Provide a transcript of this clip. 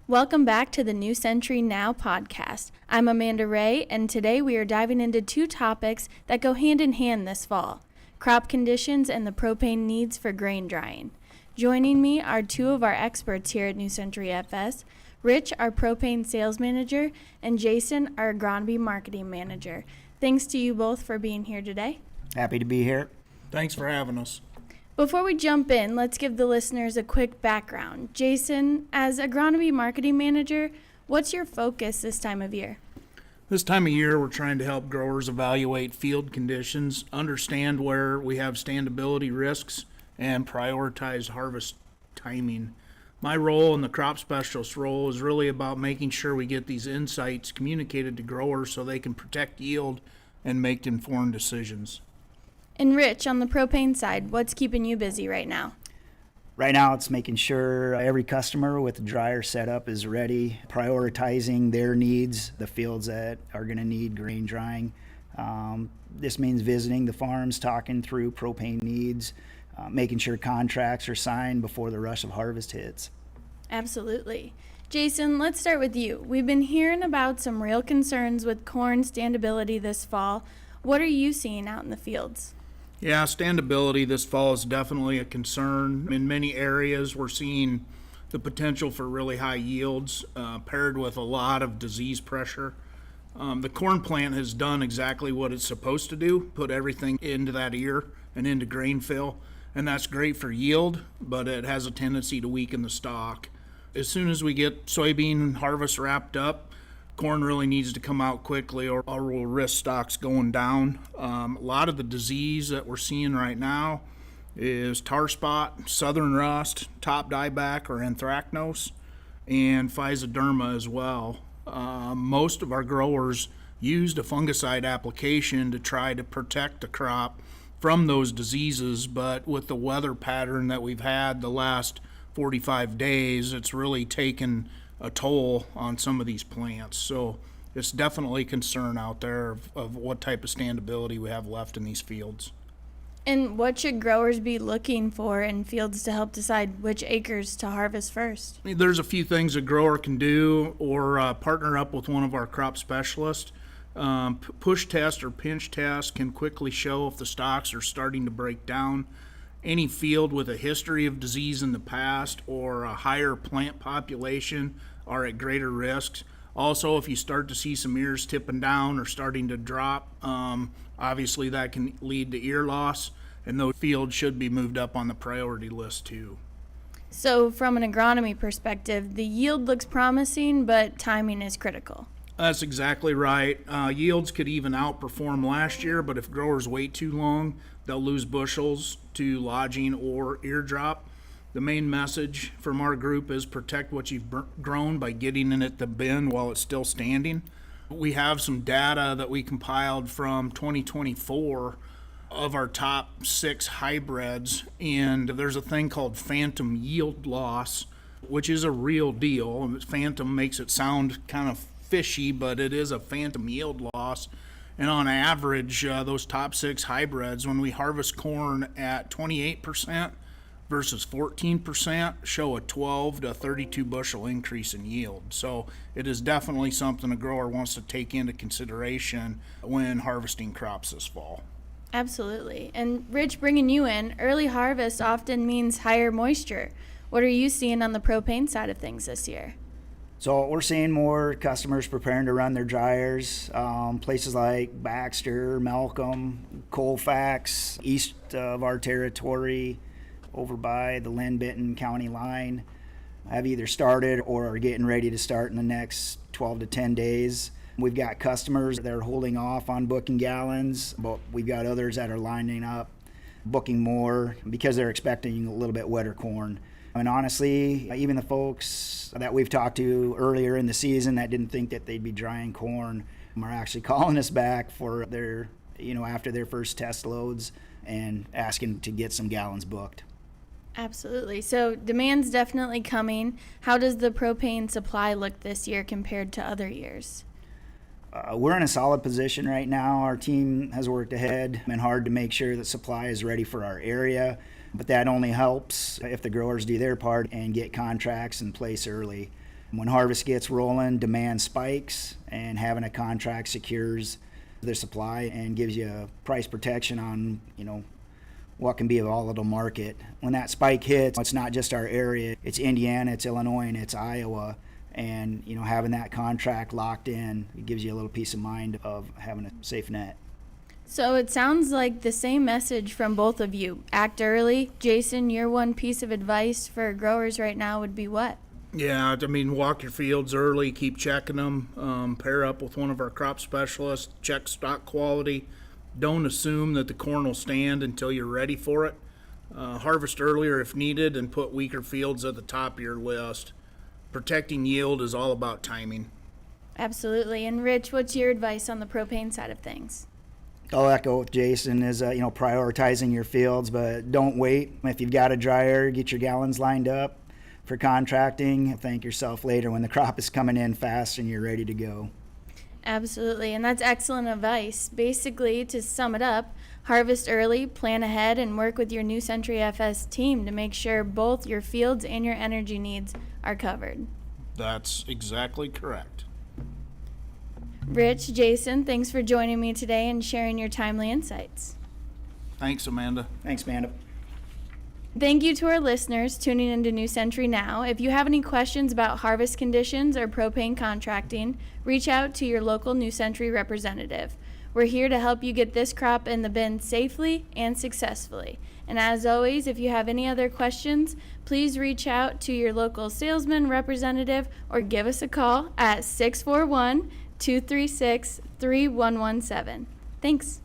Welcome back to the New Century Now podcast. I'm Amanda Ray, and today we are diving into two topics that go hand in hand this fall: crop conditions and the propane needs for grain drying. Joining me are two of our experts here at New Century FS, Rich, our propane sales manager, and Jason, our agronomy marketing manager. Thanks to you both for being here today. Happy to be here. Thanks for having us. Before we jump in, let's give the listeners a quick background. Jason, as agronomy marketing manager, what's your focus this time of year? This time of year, we're trying to help growers evaluate field conditions, understand where we have standability risks, and prioritize harvest timing. My role in the crop specialist role is really about making sure we get these insights communicated to growers so they can protect yield and make informed decisions. And Rich, on the propane side, what's keeping you busy right now? Right now, it's making sure every customer with the dryer setup is ready, prioritizing their needs, the fields that are going to need grain drying. This means visiting the farms, talking through propane needs, making sure contracts are signed before the rush of harvest hits. Absolutely. Jason, let's start with you. We've been hearing about some real concerns with corn standability this fall. What are you seeing out in the fields? Yeah, standability this fall is definitely a concern. In many areas, we're seeing the potential for really high yields paired with a lot of disease pressure. The corn plant has done exactly what it's supposed to do, put everything into that ear and into grain fill, and that's great for yield, but it has a tendency to weaken the stalk. As soon as we get soybean harvest wrapped up, corn really needs to come out quickly or we'll risk stocks going down. A lot of the disease that we're seeing right now is tar spot, southern rust, top dieback or anthracnose, and physoderma as well. Most of our growers used a fungicide application to try to protect the crop from those diseases, but with the weather pattern that we've had the last 45 days, it's really taken a toll on some of these plants. So it's definitely a concern out there of what type of standability we have left in these fields. And what should growers be looking for in fields to help decide which acres to harvest first? There's a few things a grower can do or partner up with one of our crop specialists. Push test or pinch test can quickly show if the stalks are starting to break down. Any field with a history of disease in the past or a higher plant population are at greater risks. Also, if you start to see some ears tipping down or starting to drop, obviously that can lead to ear loss, and those fields should be moved up on the priority list too. So from an agronomy perspective, the yield looks promising, but timing is critical. That's exactly right. Yields could even outperform last year, but if growers wait too long, they'll lose bushels to lodging or eardrop. The main message from our group is protect what you've grown by getting it at the bin while it's still standing. We have some data that we compiled from 2024 of our top 6 hybrids, and there's a thing called phantom yield loss, which is a real deal. Phantom makes it sound kind of fishy, but it is a phantom yield loss. And on average, those top 6 hybrids, when we harvest corn at 28% versus 14%, show a 12 to 32 bushel increase in yield. So it is definitely something a grower wants to take into consideration when harvesting crops this fall. Absolutely. And Rich, bringing you in, early harvest often means higher moisture. What are you seeing on the propane side of things this year? So we're seeing more customers preparing to run their dryers. Places like Baxter, Malcolm, Colfax, east of our territory, over by the Linn-Benton County line, have either started or are getting ready to start in the next 12 to 10 days. We've got customers that are holding off on booking gallons, but we've got others that are lining up, booking more because they're expecting a little bit wetter corn. And honestly, even the folks that we've talked to earlier in the season that didn't think that they'd be drying corn are actually calling us back for their, after their first test loads and asking to get some gallons booked. Absolutely. So demand's definitely coming. How does the propane supply look this year compared to other years? We're in a solid position right now. Our team has worked ahead and hard to make sure that supply is ready for our area. But that only helps if the growers do their part and get contracts in place early. When harvest gets rolling, demand spikes, and having a contract secures the supply and gives you price protection on, what can be a volatile market. When that spike hits, it's not just our area, it's Indiana, it's Illinois, and it's Iowa. And, having that contract locked in, it gives you a little peace of mind of having a safe net. So it sounds like the same message from both of you. Act early. Jason, your one piece of advice for growers right now would be what? Yeah, walk your fields early, keep checking them, pair up with one of our crop specialists, check stock quality. Don't assume that the corn will stand until you're ready for it. Harvest earlier if needed and put weaker fields at the top of your list. Protecting yield is all about timing. Absolutely. And Rich, what's your advice on the propane side of things? I'll echo with Jason is, prioritizing your fields, but don't wait. If you've got a dryer, get your gallons lined up for contracting. Thank yourself later when the crop is coming in fast and you're ready to go. Absolutely, and that's excellent advice. Basically, to sum it up, harvest early, plan ahead, and work with your New Century FS team to make sure both your fields and your energy needs are covered. That's exactly correct. Rich, Jason, thanks for joining me today and sharing your timely insights. Thanks, Amanda. Thanks, Amanda. Thank you to our listeners tuning into New Century Now. If you have any questions about harvest conditions or propane contracting, reach out to your local New Century representative. We're here to help you get this crop in the bin safely and successfully. And as always, if you have any other questions, please reach out to your local salesman representative or give us a call at 641-236-3117. Thanks.